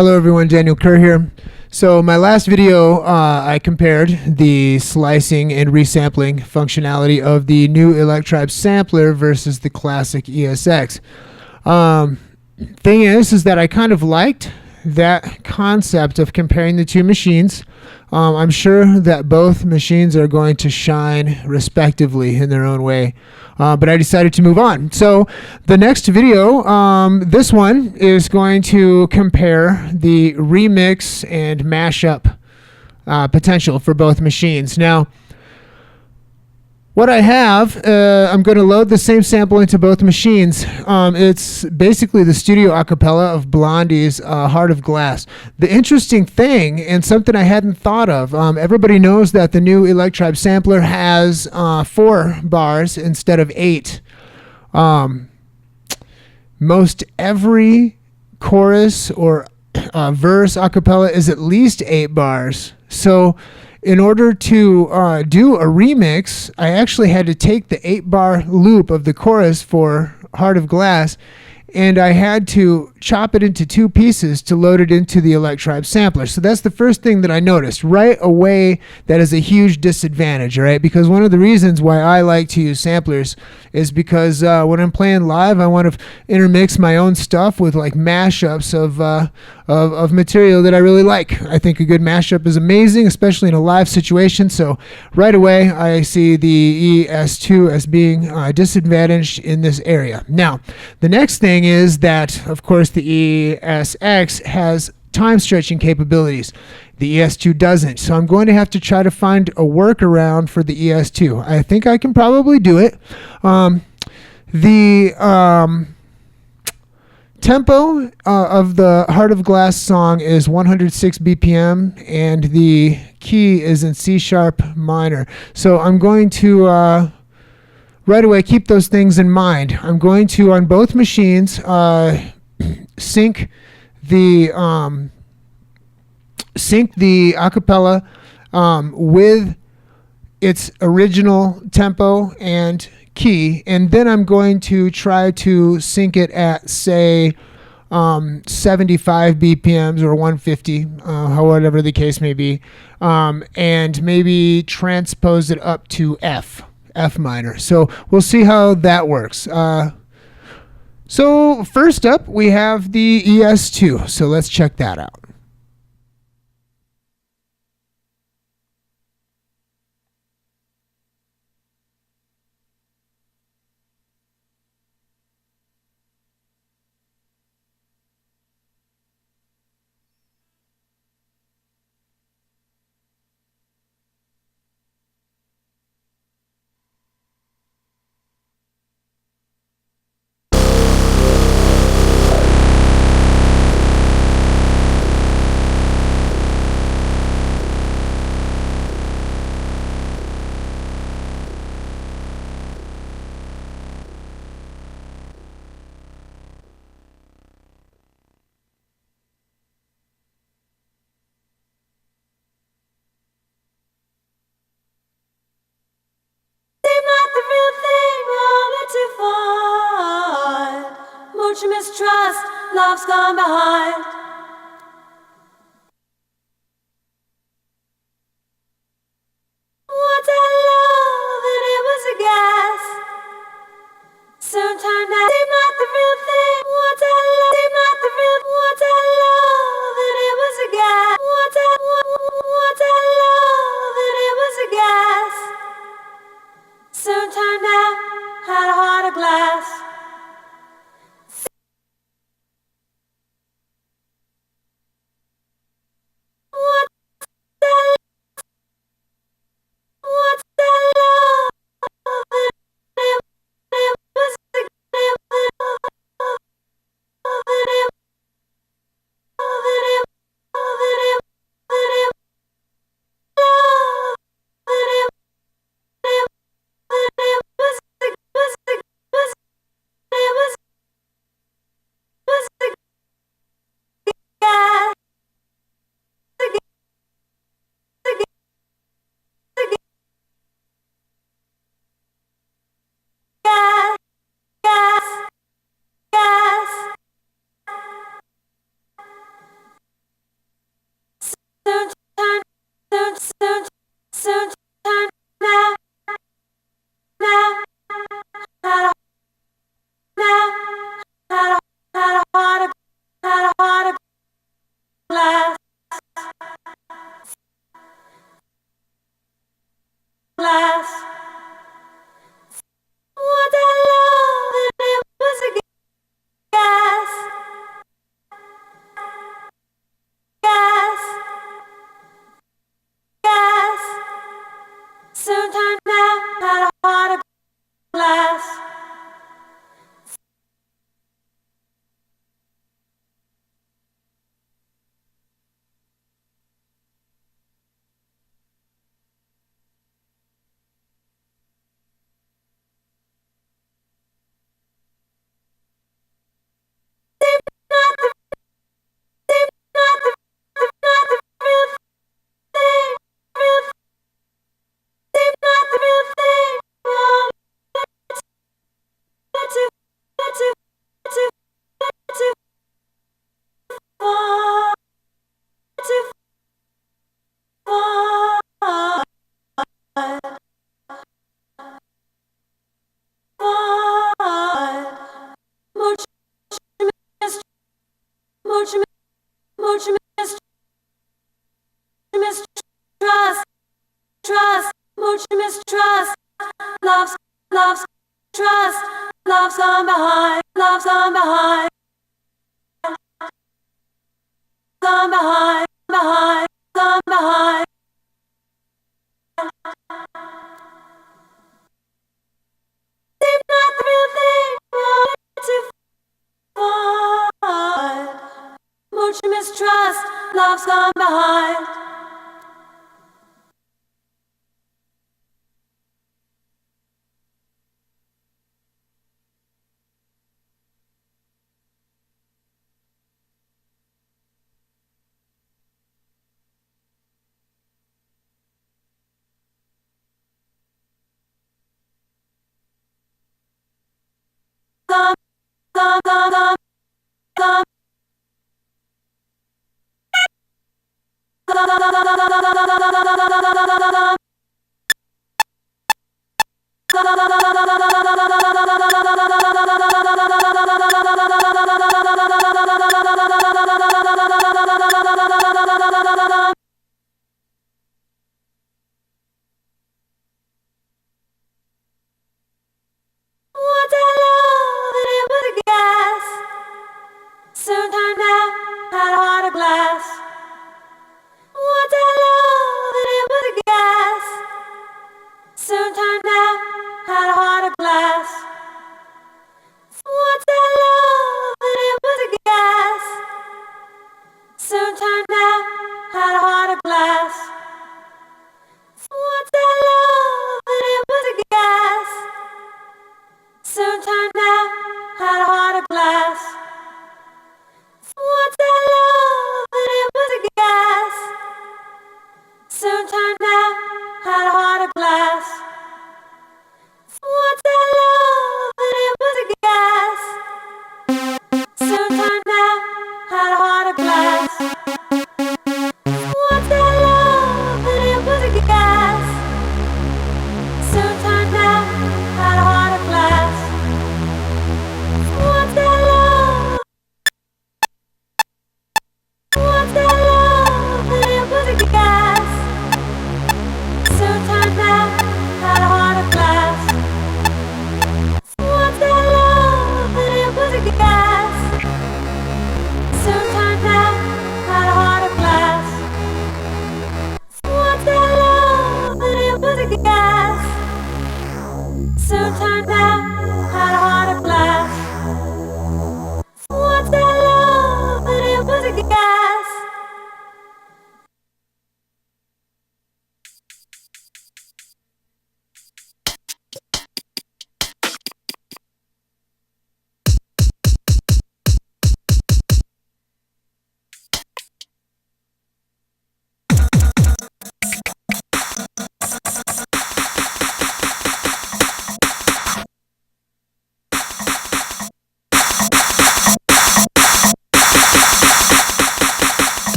Hello everyone, Daniel Kerr here. So my last video, I compared the slicing and resampling functionality of the new Electribe Sampler versus the classic ESX. Thing is that I kind of liked that concept of comparing the two machines. I'm sure that both machines are going to shine respectively in their own way. But I decided to move on. So the next video, this one is going to compare the remix and mashup potential for both machines. Now, what I have, I'm going to load the same sample into both machines. It's basically the studio acapella of Blondie's Heart of Glass. The interesting thing, and something I hadn't thought of, everybody knows that the new Electribe Sampler has 4 bars instead of 8. Most every chorus or verse acapella is at least 8 bars. So in order to do a remix, I actually had to take the 8-bar loop of the chorus for Heart of Glass, and I had to chop it into 2 pieces to load it into the Electribe Sampler. So that's the first thing that I noticed. Right away, that is a huge disadvantage, right? Because one of the reasons why I like to use samplers is because when I'm playing live, I want to intermix my own stuff with like mashups of material that I really like. I think a good mashup is amazing, especially in a live situation. So right away, I see the ES2 as being disadvantaged in this area. Now, the next thing is that, of course, the ESX has time stretching capabilities. The ES2 doesn't. So I'm going to have to try to find a workaround for the ES2. I think I can probably do it. The tempo of the Heart of Glass song is 106 BPM, and the key is in C sharp minor. So I'm going to right away keep those things in mind. I'm going to, on both machines, sync the acapella with its original tempo and key, and then I'm going to try to sync it at, say, 75 BPMs or 150, whatever the case may be, and maybe transpose it up to F minor. So we'll see how that works. So first up, we have the ES2. So let's check that out. Much mistrust, love's gone behind. Once I loved and it was a gas. Soon turned out they not the real thing. Once I loved, they not the real. Once I loved and it was a gas. Once I loved and it was a gas. Soon turned out had a heart of glass. love's, love's, trust, love's gone behind, love's gone behind, gone behind, behind, gone behind. It's not the real thing, but too far. Much mistrust, love's gone behind. Gone, gone, gone, gone, gone. Once I loved and it was a gas. Soon turned out had a heart of glass. Once I loved and it was a gas. Soon turned out had a heart of glass. Once I loved and it was a gas.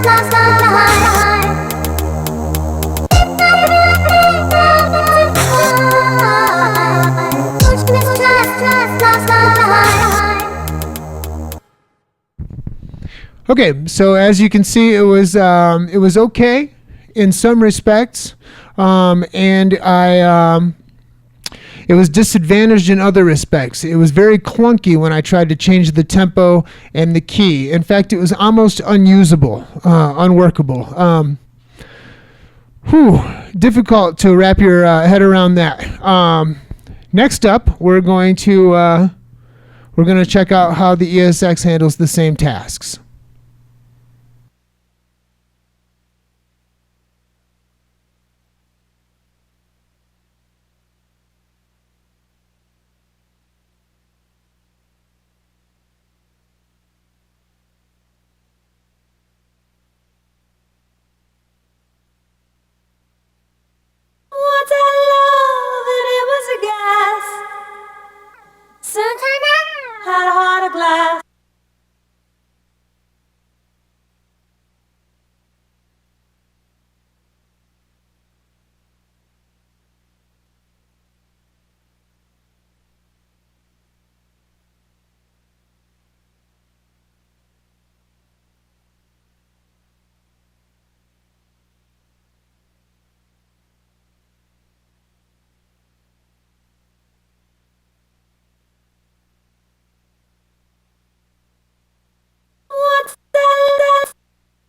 love's gone behind. Okay, so as you can see, it was okay in some respects, and it was disadvantaged in other respects. It was very clunky when I tried to change the tempo and the key. In fact, it was almost unusable, unworkable. Difficult to wrap your head around that. Next up, we're going to check out how the ESX handles the same tasks. Once I loved and it was a gas. Soon turned out had a heart of glass. What's that?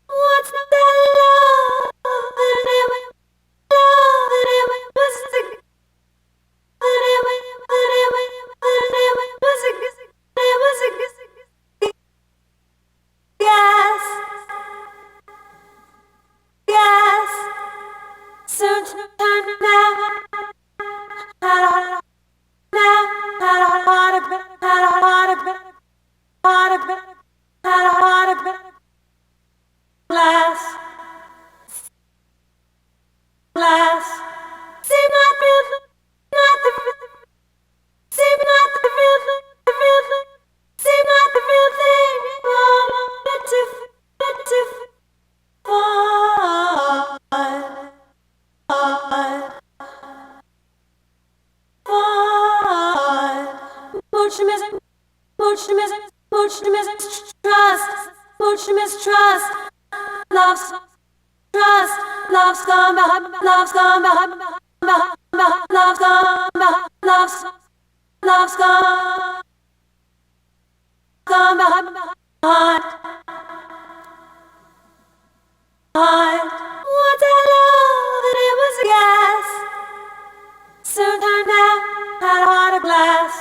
What's that love? And it was love, and it was a and it was a gas. Gas. Soon turned now. Had a heart of glass. See not the real thing. See not the real thing. See not the real thing. Trust, love's gone behind, love's gone behind, love's gone behind, love's gone behind. Once I loved and it was a gas. Soon turned out had a heart of glass.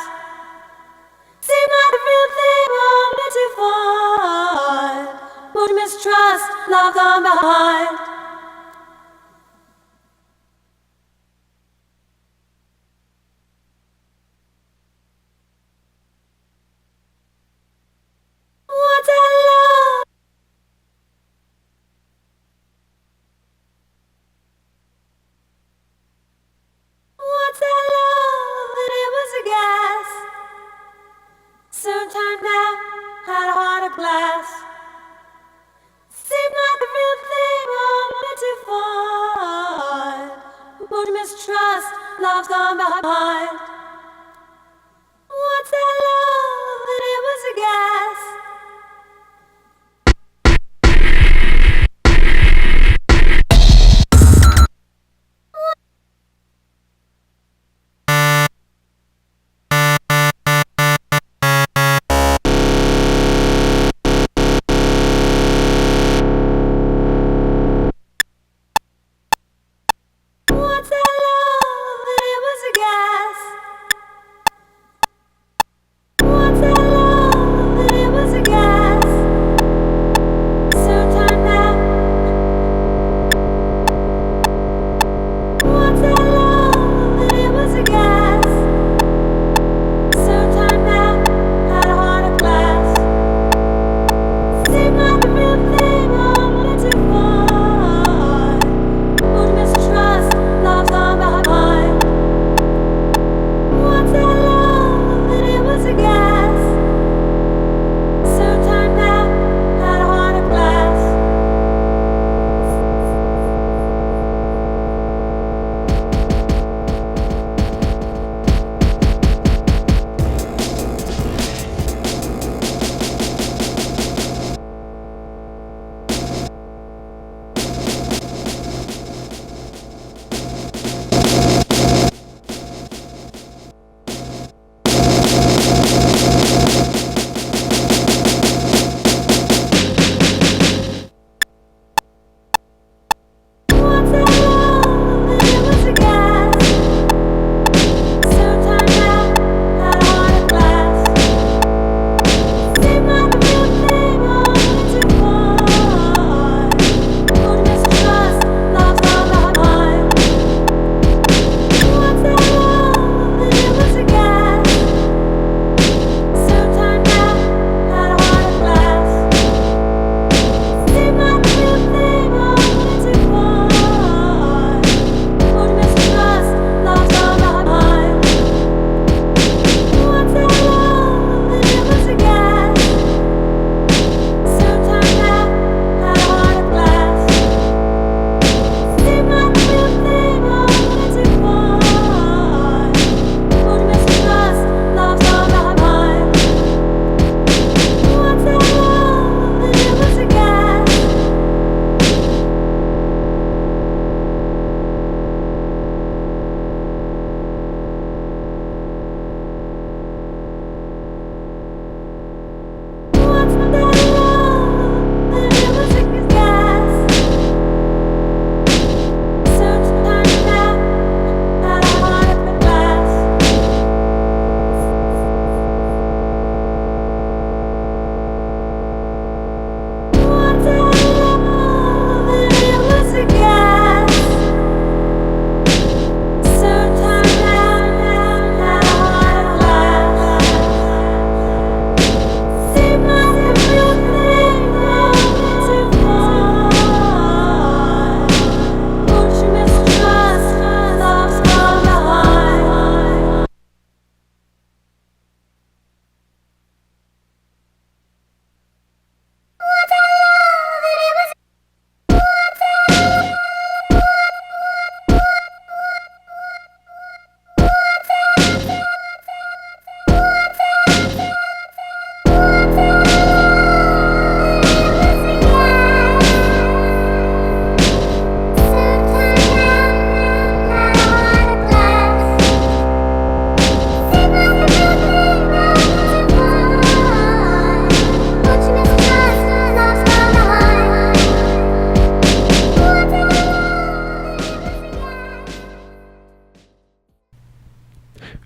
Seemed like the real thing, only to find. Much mistrust, love gone behind. Once I loved. Once I loved and it was a gas. Soon turned out had a heart of glass. Seemed like the real thing, only to find. Much mistrust, love's gone behind. Once I loved and it was a gas. Once I loved and it was a gas.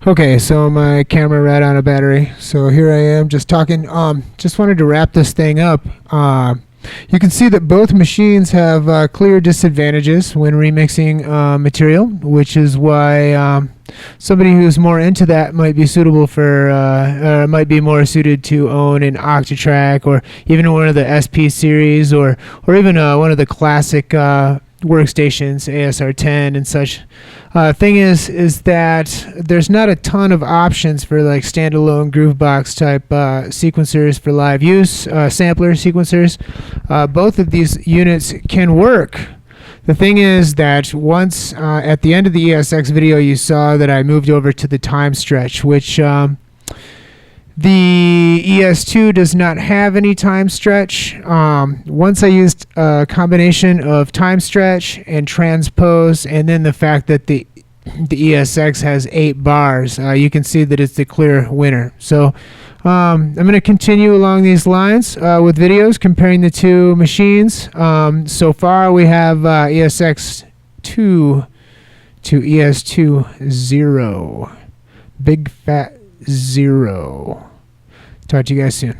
Okay, so my camera ran out of battery. So here I am just talking. Just wanted to wrap this thing up. You can see that both machines have clear disadvantages when remixing material, which is why somebody who's more into that might be suitable for, might be more suited to own an Octatrack or even one of the SP series or even one of the classic workstations, ASR10 and such. Thing is that there's not a ton of options for like standalone Groovebox type sequencers for live use, sampler sequencers. Both of these units can work. The thing is that once at the end of the ESX video you saw that I moved over to the time stretch, which the ES2 does not have any time stretch. Once I used a combination of time stretch and transpose, and then the fact that the ESX has 8 bars, you can see that it's the clear winner. So I'm going to continue along these lines with videos comparing the two machines. So far we have ESX 2 to ES2 0. Big fat 0. Talk to you guys soon.